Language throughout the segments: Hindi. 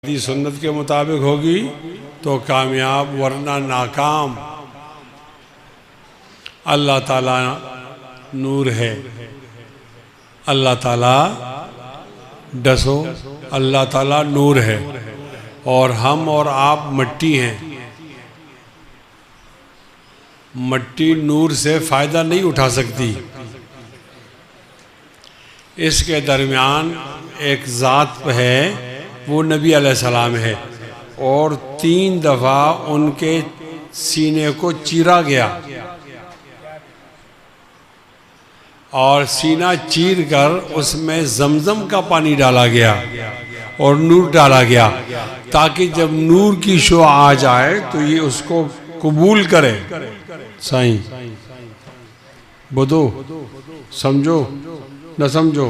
यदि सुन्नत के मुताबिक होगी तो कामयाब, वरना नाकाम। अल्लाह ताला नूर है, अल्लाह ताला डसो, अल्लाह ताला नूर है और हम और आप मट्टी हैं। मट्टी नूर से फ़ायदा नहीं उठा सकती। इसके दरमियान एक ज़ात है, वो नबी अलैहिस्सलाम है, और 3 दफ़ा उनके सीने को चीरा गया और सीना चीर कर उसमें जमजम का पानी डाला गया और नूर डाला गया, ताकि जब नूर की शो आ जाए तो ये उसको कबूल करे। साईं बोलो, समझो न समझो।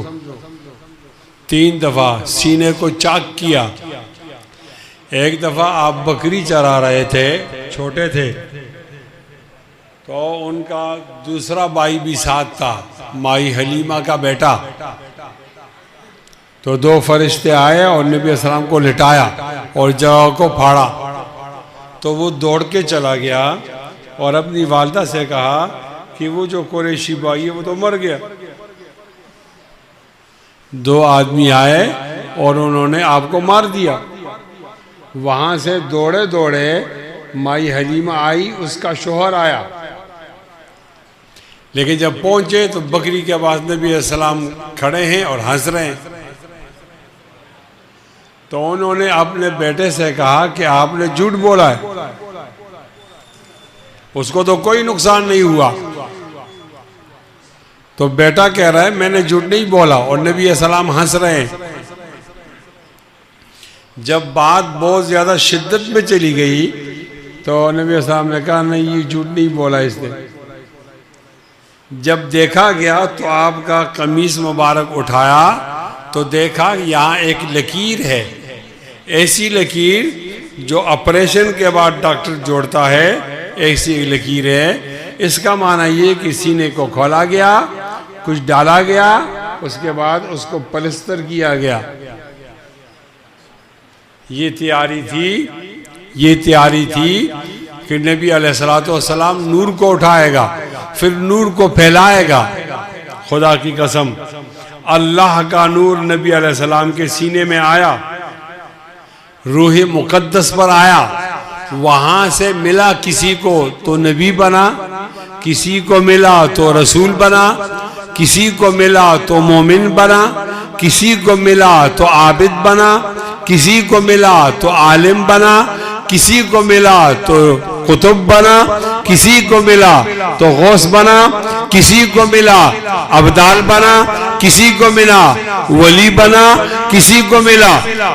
3 दफ़ा सीने को चाक किया। एक दफ़ा आप बकरी चरा रहे थे, छोटे थे, तो उनका दूसरा भाई भी साथ था, माई हलीमा का बेटा। तो 2 फरिश्ते आए और नबी अस्सलाम को लिटाया और जगह को फाड़ा। तो वो दौड़ के चला गया और अपनी वालदा से कहा कि वो जो कुरैशी भाई है वो तो मर गया। 2 आदमी आए और उन्होंने आपको मार दिया। वहां से दौड़े दौड़े माई हलीमा आई, उसका शोहर आया, लेकिन जब पहुंचे तो बकरी के पास नबी अस्सलाम खड़े हैं और हंस रहे हैं। तो उन्होंने अपने बेटे से कहा कि आपने झूठ बोला है, उसको तो कोई नुकसान नहीं हुआ। तो बेटा कह रहा है मैंने झूठ नहीं बोला, और नबी अस्सलाम हंस रहे हैं। जब बात बहुत ज्यादा शिद्दत में चली गई तो नबी अस्सलाम ने कहा नहीं, ये झूठ नहीं बोला इसने। जब देखा गया तो आपका कमीज मुबारक उठाया तो देखा यहाँ एक लकीर है, ऐसी लकीर जो ऑपरेशन के बाद डॉक्टर जोड़ता है, ऐसी लकीर है। इसका माना ये कि सीने को खोला गया, कुछ डाला गया, उसके बाद उसको पलस्तर किया गया। ये तैयारी थी कि नबी अलैहिस्सलाम नूर को उठाएगा, फिर नूर को फैलाएगा। खुदा की कसम, अल्लाह का नूर नबी अलैहिस्सलाम के सीने में आया, रूह मुकद्दस पर आया, वहां से मिला किसी को तो नबी बना, किसी को मिला तो रसूल बना, किसी को मिला तो मोमिन बना, किसी को मिला तो आबिद बना, किसी को मिला तो आलिम बना, किसी को मिला तो कुतुब बना, किसी को मिला तो गौस बना, किसी को मिला अब्दाल बना, किसी को मिला वली बना, किसी को मिला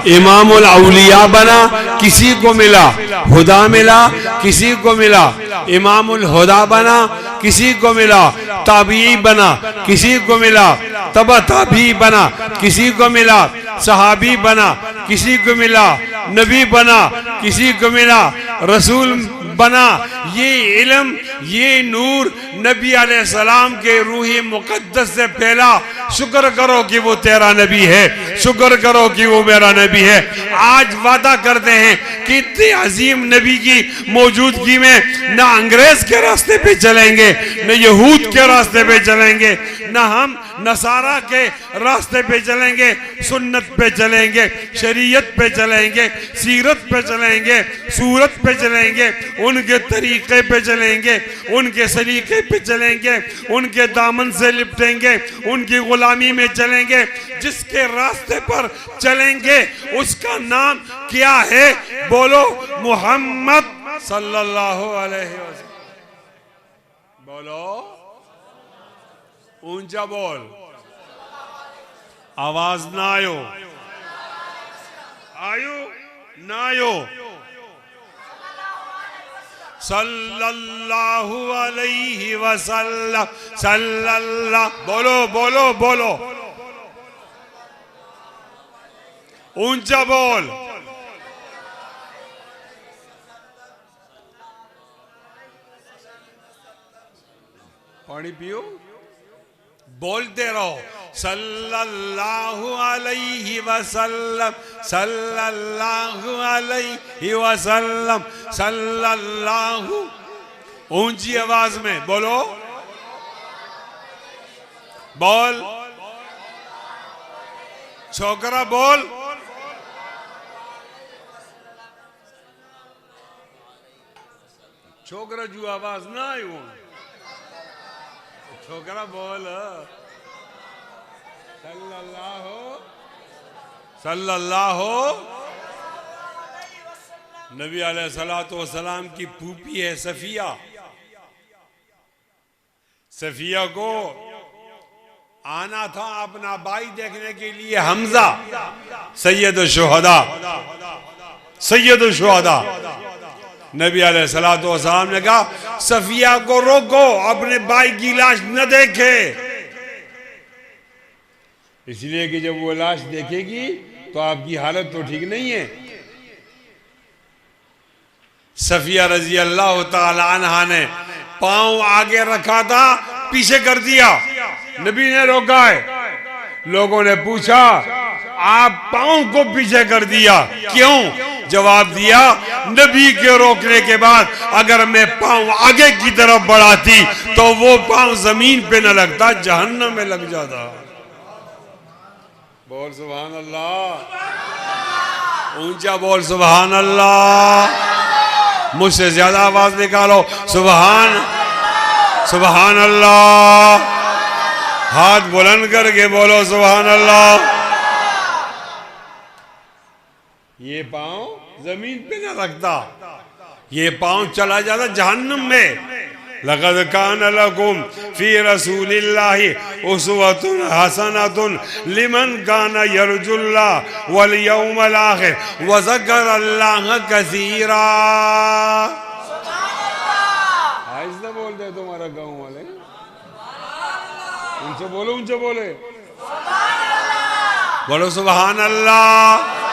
इमामुल औलिया बना, किसी को मिला हुदा मिला, किसी को मिला इमामुल हुदा बना, किसी को मिला ताबी बना, किसी को मिला तबा ताबी बना, किसी को मिला सहाबी बना, किसी को मिला नबी बना, किसी को मिला रसूल बना। ये इल्म, ये नूर नबी अलैहिस्सलाम के रूह मुकद्दस से फैला। शुक्र करो कि वो तेरा नबी है, शुक्र करो कि वो मेरा नबी है। आज वादा करते हैं कि इतनी अजीम नबी की मौजूदगी में न अंग्रेज के रास्ते पे चलेंगे, न यहूद के रास्ते पे चलेंगे, न हम नसारा के रास्ते पे चलेंगे, सुन्नत पे चलेंगे, शरीयत पे चलेंगे, सीरत पे चलेंगे, सूरत पे चलेंगे, उनके तरीके पे चलेंगे, उनके सलीके पे चलेंगे, उनके दामन से लिपटेंगे, उनकी गुलामी में चलेंगे। जिसके रास्ते पर चलेंगे उसका नाम क्या है? बोलो, मोहम्मद सल्लल्लाहु अलैहि वसल्लम। बोलो, ऊंचा बोल, आवाज ना आयो, आयो ना आयो। सल्लल्लाहु अलैहि वसल्लम, सल्लल्लाहु, बोलो बोलो बोलो, ऊंचा बोल। पानी पियो, बोलते रहो, सल्लल्लाहु अलैहि वसल्लम, सल्लल्लाहु अलैहि वसल्लम, सल्लल्लाहु। ऊंची आवाज में बोलो, बोल छोकरा बोल। छोकरा जो आवाज ना आई वो छोकरा बोल। सल्लल्लाहु सल्लल्लाहु। नबी अलैहिस्सलातु वस्सलाम की फूफी है सफिया। सफिया को आना था अपना भाई देखने के लिए हमजा, सैयद शुहदा, सैयद शुहदा। नबी अलैहिस्सलातु वस्सलाम ने कहा सफिया को रोको, अपने भाई की लाश न देखे, इसलिए कि जब वो लाश देखेगी तो आपकी हालत तो ठीक नहीं है। सफिया रजी अल्लाह ताला अन्हा ने पांव आगे रखा था, पीछे कर दिया, नबी ने रोका है। लोगों ने पूछा आप पांव को पीछे कर दिया क्यों? जवाब दिया नबी के रोकने के बाद अगर मैं पांव आगे की तरफ बढ़ाती तो वो पांव जमीन पे न लगता, जहन्नम में लग जाता। बोल सुभान अल्लाह, ऊंचा बोल सुभान अल्लाह। मुझसे ज्यादा आवाज निकालो, सुभान सुभान अल्लाह। हाथ बुलंद करके बोलो सुभान अल्लाह। ये पांव जमीन पे न रखता, ये पांव चला जाता जहन्नम में। लक़द कान लकुम फी रसूलिल्लाहि उस्वतुन हसनतुन लिमन कान यरजुल्लाह वल यौमल आखिर व ज़करल्लाह कसीरा। आहिस्ता बोलते तुम्हारा गाँव वाले, उनसे बोलो, उनसे बोले, बोलो सुभान अल्लाह।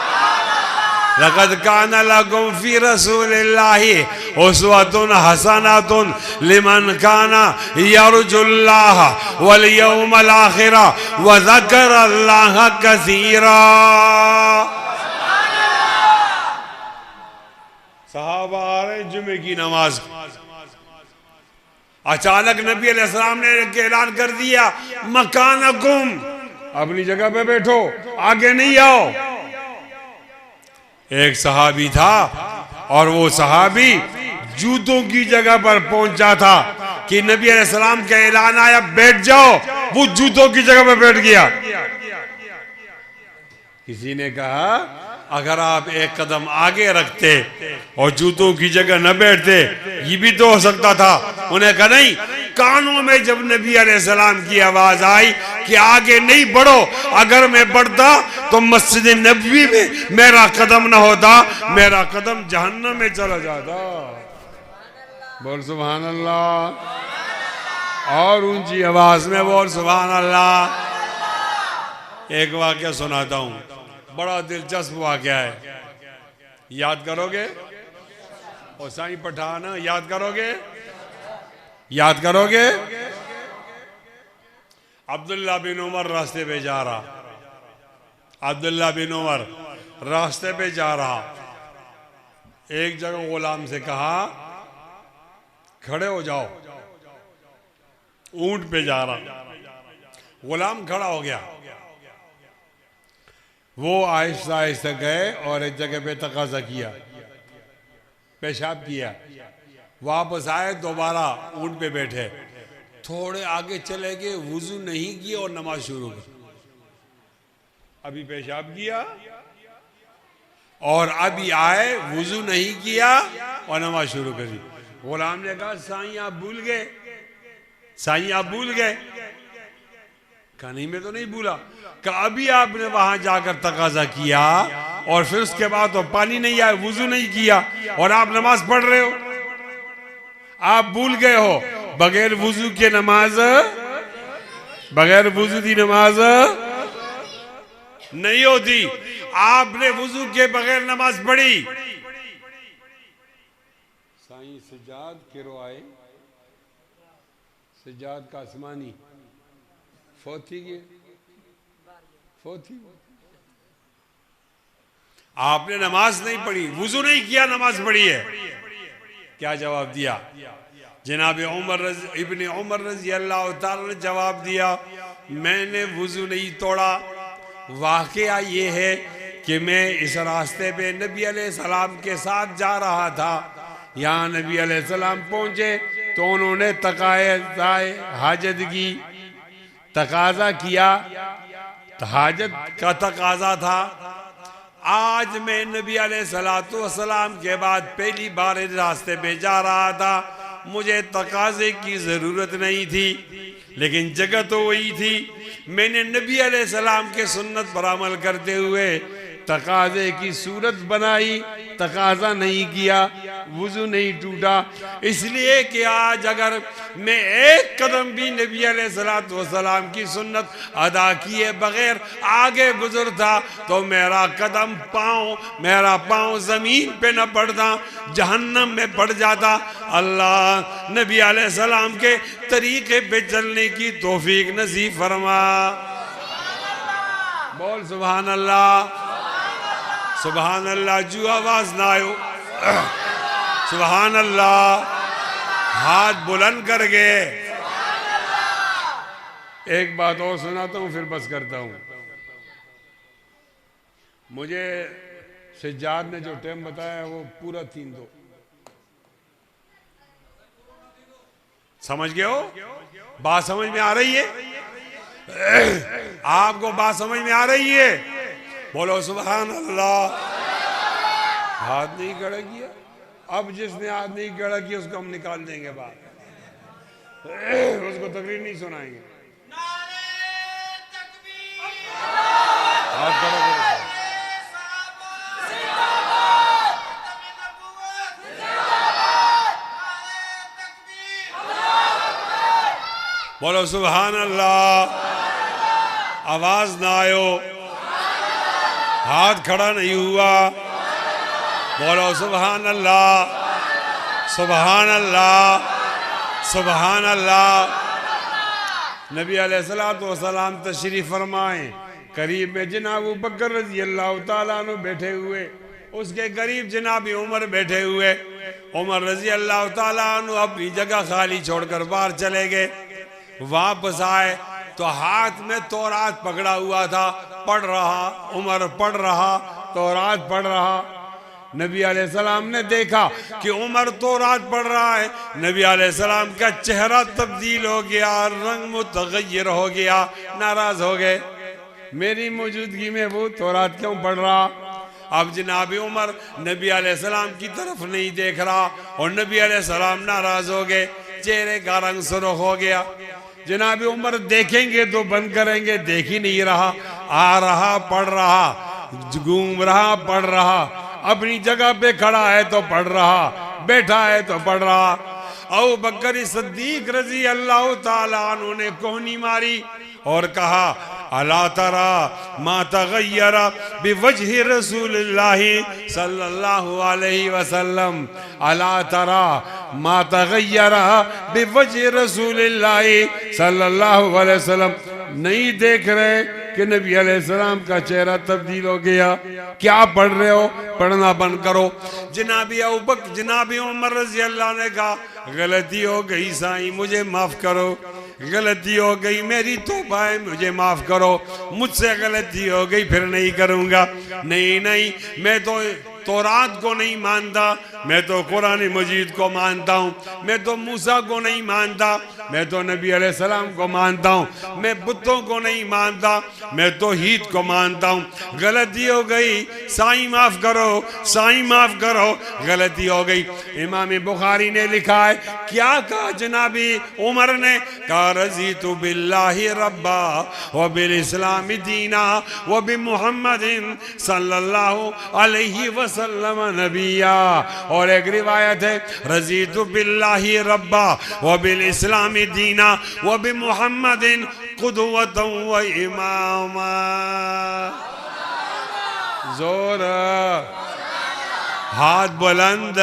लक़द कान लकुम फी रसूलिल्लाहि उस्वतुन हसनतुन लिमन काना यरजुल्लाह वल यौमल आखिर व ज़करल्लाह कसीरा। सहाबा आ रहे जुमे की नमाज, अचानक नबी अलैहिस्सलाम ने ऐलान कर दिया मकानकुम, अपनी जगह पे बैठो, आगे नहीं आओ। एक सहाबी था और वो सहाबी जूतों की जगह पर पहुंचा था कि नबी अलैहिस्सलाम का ऐलान आया बैठ जाओ, वो जूतों की जगह पर बैठ गया। किसी ने कहा अगर आप एक कदम आगे रखते और जूतों की जगह न बैठते ये भी तो हो सकता था। उन्हें कहा नहीं, कानों में जब नबी अलैहिस्सलाम की आवाज आई कि आगे नहीं बढ़ो, अगर मैं बढ़ता तो मस्जिद नबवी में मेरा कदम न होता, मेरा कदम जहन्नम में चला जाता। बोल सुभान अल्लाह, और ऊंची आवाज में बोल सुभान अल्लाह। एक वाक्य सुनाता हूं, बड़ा दिलचस्प वाक्या है, याद करोगे? और साईं पठान याद करोगे? याद करोगे? अब्दुल्ला बिन उमर रास्ते पे जा रहा, अब्दुल्ला बिन उमर रास्ते पे जा रहा, एक जगह गुलाम से कहा खड़े हो जाओ, ऊंट पे जा रहा, गुलाम खड़ा हो गया। वो आहिस्ता आहिस्ता गए और एक जगह पे तकाजा किया, पेशाब किया, वापस आए, दोबारा ऊंट पे बैठे, थोड़े आगे चले गए, वुजू नहीं किया और नमाज शुरू कर। अभी पेशाब किया और अभी आए, वुजू नहीं किया और नमाज शुरू करी। गुलाम ने कहा साईं आप भूल गए, साईं आप भूल गए। कहा नहीं मैं तो नहीं भूला। कहा अभी आपने वहां जाकर तकाजा किया और फिर उसके बाद तो पानी नहीं आया, वुजू नहीं किया और आप नमाज पढ़ रहे हो, आप भूल गए हो। बगैर वुजू के नमाज, बगैर वुजू की नमाज नहीं होती, आपने वुजू के बगैर नमाज पढ़ी। साईं सज्जाद केरो आए, सज्जाद का आसमानी फौत थी गए, होती। आपने नमाज नहीं पढ़ी, वुजू नहीं किया, नमाज पढ़ी है। क्या जवाब दिया? जनाब इब्ने उमर रजी अल्लाह तआला ने जवाब दिया, मैंने वुजू नहीं तोड़ा। वाकया ये है कि मैं इस रास्ते पे नबी अलैहिस्सलाम के साथ जा रहा था। यहाँ नबी अलैहिस्सलाम पहुँचे तो उन्होंने हाजत की, तकाजा किया, हाजत का तकाजा था। आज मैं नबी अलैहिस्सलाम के बाद पहली बार इस रास्ते पे जा रहा था। मुझे तकाजे की ज़रूरत नहीं थी, लेकिन जगह तो वही थी। मैंने नबी अलैहिस्सलाम के सुन्नत पर अमल करते हुए तकाजे की सूरत बनाई, तकाजा नहीं किया, वुजू नहीं टूटा। इसलिए कि आज अगर मैं एक कदम भी नबी अलैहिस्सलाम की सुन्नत अदा किए बगैर आगे गुजरता तो मेरा पाँव ज़मीन पे न पड़ता, जहन्नम में पड़ जाता। अल्लाह नबी अलैहिस्सलाम के तरीके पे चलने की तौफीक नसीब फरमा। बोल सुभान अल्लाह, सुभान अल्लाह। जो आवाज ना आयो सुभान अल्लाह, हाथ बुलंद कर गए। एक बात और सुनाता हूँ फिर बस करता हूँ। मुझे सज्जाद ने जो टाइम बताया वो पूरा 3-2 समझ गए हो? बात समझ में आ रही है? आपको बात समझ में आ रही है? बोलो सुभान अल्लाह। हाथ नहीं खड़ा किया, अब जिसने हाथ नहीं खड़ा किया उसको हम निकाल देंगे बाहर, उसको तकरीर नहीं सुनाएंगे। हाथ खड़ा करो। बोलो सुभान अल्लाह। आवाज ना आयो, हाथ खड़ा नहीं हुआ। बोलो सुभान अल्लाह, सुभान अल्लाह, सुभान अल्लाह। नबी अलैहिस्सलाम तशरीफ फरमाए। करीब में जनाब अबू बकर रज़ी अल्लाह ताला अन्हु बैठे हुए, उसके करीब जनाब उमर बैठे हुए। उमर रज़ी अल्लाह ताला अन्हु अपनी जगह खाली छोड़कर बाहर चले गए। वापस आए तो हाथ में तौरात पकड़ा हुआ था, पढ़ रहा। उमर पढ़ रहा, तौरात पढ़ रहा। नबी अलैहिस्सलाम ने देखा कि उमर तौरात पढ़ रहा है। नबी अलैहिस्सलाम का चेहरा तब्दील हो गया, रंग मुतगय्यर हो गया, नाराज हो गए। मेरी मौजूदगी में वो तौरात क्यों पढ़ रहा? अब जनाब उमर नबी अलैहिस्सलाम की तरफ नहीं देख रहा और नबी अलैहिस्सलाम नाराज हो गए, चेहरे का रंग सुर्ख हो गया। जनाब उमर देखेंगे तो बंद करेंगे, देख ही नहीं रहा। आ रहा, पढ़ रहा, घूम रहा, पढ़ रहा। अपनी जगह पे खड़ा है तो पढ़ रहा, बैठा है तो पढ़ रहा। अबू बकर सिद्दीक रजी अल्लाह ताला अन्हु ने कोहनी मारी और कहा, अला तरा मा तगय्यरा बिवजहि रसूलिल्लाहि सल्लल्लाहु अलैहि वसल्लम, अला तरा मा तगय्यरा बिवजहि रसूलिल्लाहि सल्लल्लाहु अलैहि वसल्लम। नहीं देख रहे कि नबी अलैहिस्सलाम का चेहरा तब्दील हो गया? क्या पढ़ रहे हो? पढ़ना बंद करो। जनाबी उमर रज़ी अल्लाह ने कहा, गलती हो गई साईं, मुझे माफ करो। गलती हो गई, मेरी तौबा है, मुझे माफ करो। मुझसे गलती हो गई, फिर नहीं करूँगा। नहीं, मैं तो तौरात को नहीं मानता, मैं तो कुरान मजीद को मानता हूँ। मैं तो मूसा को नहीं मानता, मैं तो नबी अलैहिस्सलाम को मानता हूँ। मैं बुतों को नहीं मानता, मैं तो तौहीद को मानता हूँ। गलती हो गई साईं, माफ करो, साईं माफ करो, गलती हो गई। इमाम बुखारी ने लिखा है, क्या कहा जनाबी उमर ने? कहा, रज़ीतु बिल्लाहि रब्बा व बिल इस्लामी दीना व बि मुहम्मदिन सल्लल्लाहु अलैहि वसल्लम नबिया। और एक रिवायत है, रज़ीतु बिल्लाहि रब्बा व बिल इस्लामी दीना व बि मुहम्मदिन क़ुदवतन व इमामा। जोर, हाथ बुलंद,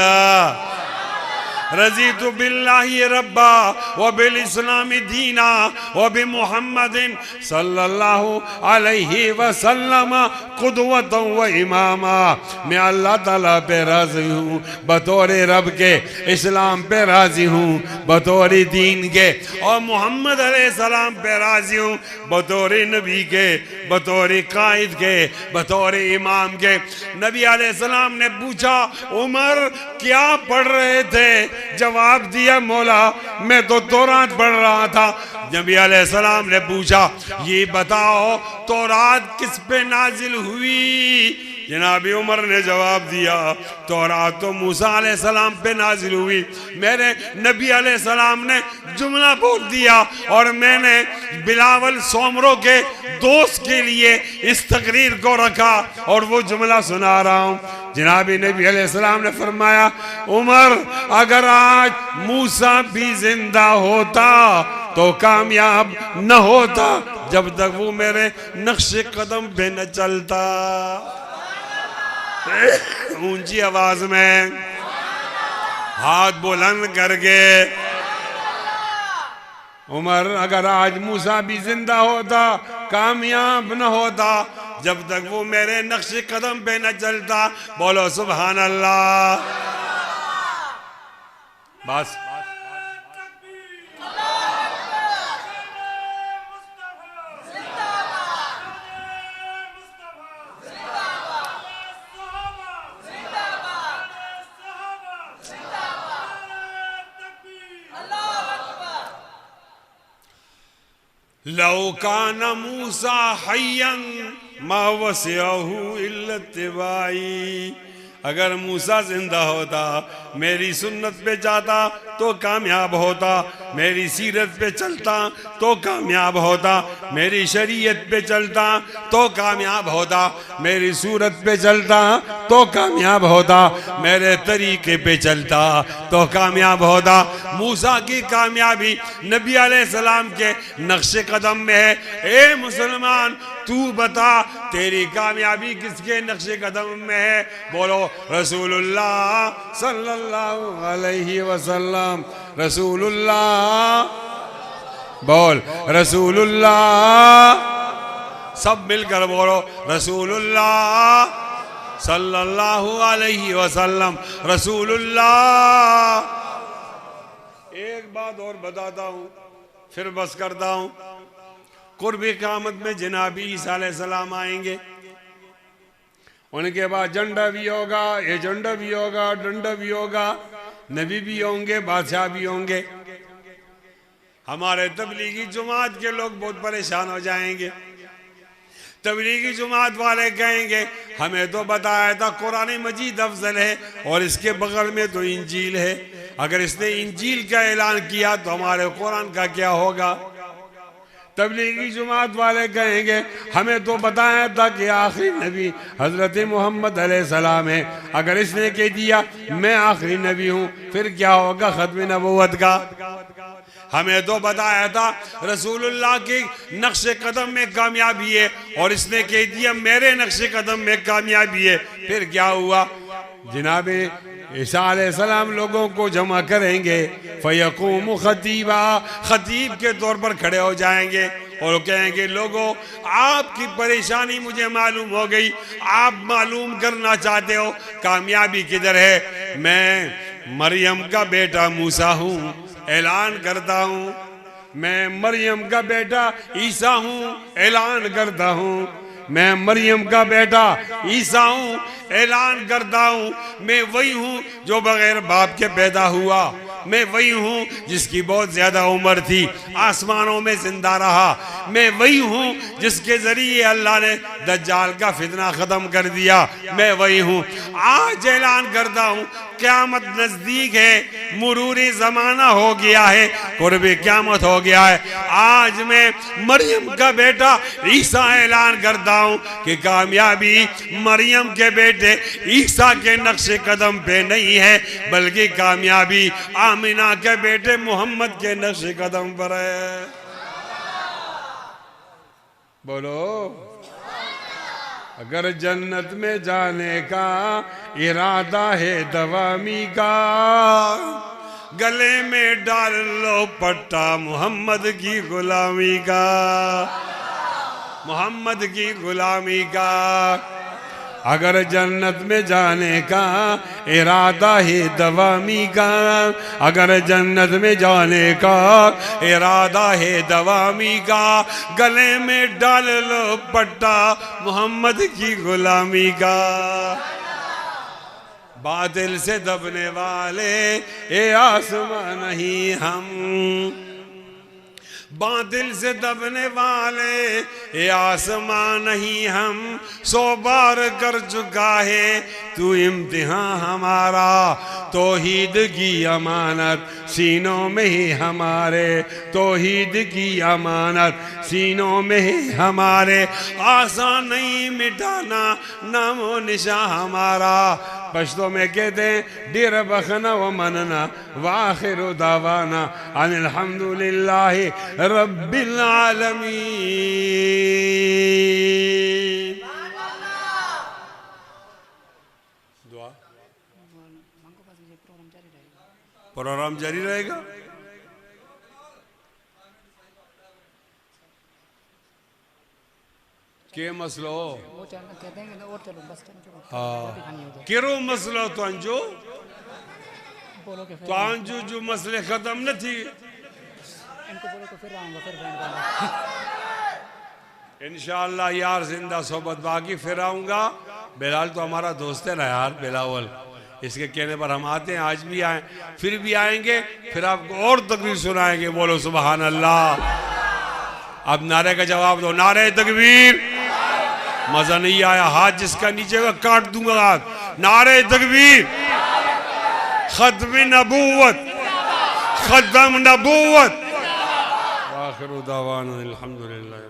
रज़ीतु बिल्लाहि रब्बा व बिल इस्लामी दीना व बि मुहम्मदिन सल्लल्लाहु अलैहि वसल्लम क़ुदवतन व इमामा। मैं अल्लाह ताला पे राज़ी हूँ बतौर रब के, इस्लाम पे राज़ी हूँ बतौर दीन के, और मोहम्मद अलैहिस्सलाम पे राज़ी हूँ बतौर नबी के, बतौर कायद के, बतौर इमाम के। नबी अलैहिस्सलाम ने पूछा, उमर क्या पढ़ रहे थे? जवाब दिया, मौला मैं तो तौरात पढ़ रहा था। नबी अलैहिस्सलाम ने पूछा, ये बताओ तौरात किस पे नाजिल हुई? जनाब उमर ने जवाब दिया, तौरात तो मूसा अलैहिस्सलाम पे नाजिल हुई। मेरे नबी अलैहिस्सलाम ने जुमला बोल दिया और मैंने बिलावल सोमरो के दोस्त के लिए इस तकरीर को रखा और वो जुमला सुना रहा हूँ। जनाब नबी अलैहिस्सलाम ने फरमाया, उमर अगर आज मूसा भी जिंदा होता तो कामयाब न होता जब तक वो मेरे नक्शे कदम पे न चलता। ऊंची आवाज में हाथ बुलंद करके, उमर अगर आज मूसा भी जिंदा होता कामयाब न होता जब तक वो मेरे नक्शे कदम पे न चलता। बोलो सुभान अल्लाह। बस लौ कान मूसा हय्यन मा वसिअहु इल्ला इत्तिबाई। अगर मूसा जिंदा होता मेरी सुन्नत पे जाता तो कामयाब होता, मेरी सीरत पे चलता तो कामयाब होता, मेरी शरीयत पे चलता तो कामयाब होता, मेरी सूरत पे चलता तो कामयाब होता, मेरे तरीके पे चलता तो कामयाब होता। मूसा की कामयाबी नबी अलैहिस्सलाम के नक्शे कदम में है। ए मुसलमान तू बता तेरी कामयाबी किसके नक्शे कदम में है? बोलो रसूलुल्लाह सल्लल्लाहु अलैहि वसल्लम। रसूलुल्लाह, बोल रसूलुल्लाह, सब मिलकर बोलो रसूलुल्लाह सल्लल्लाहु अलैहि वसल्लम। रसूलुल्लाह। एक बात और बताता हूँ फिर बस करता हूँ। कुर्बे क़यामत में जनाबी ईसा अलैहिस्सलाम आएंगे, उनके बाद झंडा भी होगा, एजेंडा भी होगा, डंडा भी होगा, नबी भी होंगे, बादशाह भी होंगे। हमारे तबलीगी जमात के लोग बहुत परेशान हो जाएंगे। तबलीगी जमात वाले कहेंगे हमें तो बताया था कुरान मजीद अफजल है और इसके बगल में तो इंजील है, अगर इसने इंजील का ऐलान किया तो हमारे कुरान का क्या होगा? तबलीगी जमात वाले कहेंगे हमें तो बताया था कि आखिरी नबी हजरत मोहम्मद अलैहिस्सलाम है, अगर इसने कह दिया मैं आखिरी नबी हूँ फिर क्या होगा खत्म नबूवत का? हमें तो बताया था रसूलुल्लाह के नक्शे कदम में कामयाबी है और इसने कह दिया मेरे नक्शे कदम में कामयाबी है, फिर क्या हुआ? जनाब ईसा अलैहिस्सलाम लोगों को जमा करेंगे, फयकूम खतीबा, खतीब के तौर पर खड़े हो जाएंगे और कहेंगे लोगों आपकी परेशानी मुझे मालूम हो गई, आप मालूम करना चाहते हो कामयाबी किधर है? मैं मरियम का बेटा मूसा हूँ, ऐलान करता हूँ। मैं मरियम का बेटा ईसा हूँ, ऐलान करता हूँ। मैं मरियम का बेटा ईसा हूँ, ऐलान करता हूँ। मैं वही हूँ जो बगैर बाप के पैदा हुआ, मैं वही हूँ जिसकी बहुत ज्यादा उम्र थी, आसमानों में जिंदा रहा। मैं वही हूँ जिसके जरिए अल्लाह ने दज्जाल का फितना खत्म कर दिया, मैं वही हूँ। आज ऐलान करता हूँ क़यामत नजदीक है, मुरूरी जमाना हो गया है, कुर्बे क़यामत हो गया है। आज मैं मरियम का बेटा ईसा ऐलान करता हूँ कि कामयाबी मरियम के बेटे ईसा के नक्शे कदम पे नहीं है, बल्कि कामयाबी आमिना के बेटे मोहम्मद के नक्शे कदम पर है। बोलो अगर जन्नत में जाने का इरादा है दवामी का, गले में डाल लो पट्टा मोहम्मद की गुलामी का, मोहम्मद की गुलामी का। अगर जन्नत में जाने का इरादा है दवामी का, अगर जन्नत में जाने का इरादा है दवामी का, गले में डाल लो पट्टा मोहम्मद की गुलामी का। बादल से दबने वाले ये आसमां नहीं हम, बादल से दबने वाले ये आसमां नहीं हम। 100 बार कर चुका है तू इम्तिहान हमारा, तौहीद की अमानत सीनों में ही हमारे, तौहीद की अमानत सीनों में ही हमारे। आसान नहीं मिटाना नामो निशा हमारा। पश्तो में कहते हैं डिर बखना व मनना वाखिरु दावाना अनिल हम्दुलिल्लाहि रब्बिल आलमीन। दुआ प्रोग्राम जारी रहेगा। के मसलो वो कहते हैं कि और चलो बस हाँ केरो मसलो तो अंजो बोलो कि तो अंजू जो मसले खत्म न थी इनको बोलो कि फिर आऊंगा फिर बैंड वाला इंशाअल्लाह यार जिंदा सोबत बाकी फिर आऊंगा। बिलाल तो हमारा दोस्त है ना यार बिलावल, इसके कहने पर हम आते हैं, आज भी आए फिर भी आएंगे, फिर आपको और तकबीर सुनाएंगे। बोलो सुभान अल्लाह। अब नारे का जवाब दो, नारे तकबीर। मजा नहीं आया हाथ जिसका नीचे का काट दूंगा हाथ। नारे तकबीर। खत्म नबूवत, खत्म नबूवत। आखिर दावाना अल्हम्दुलिल्लाह।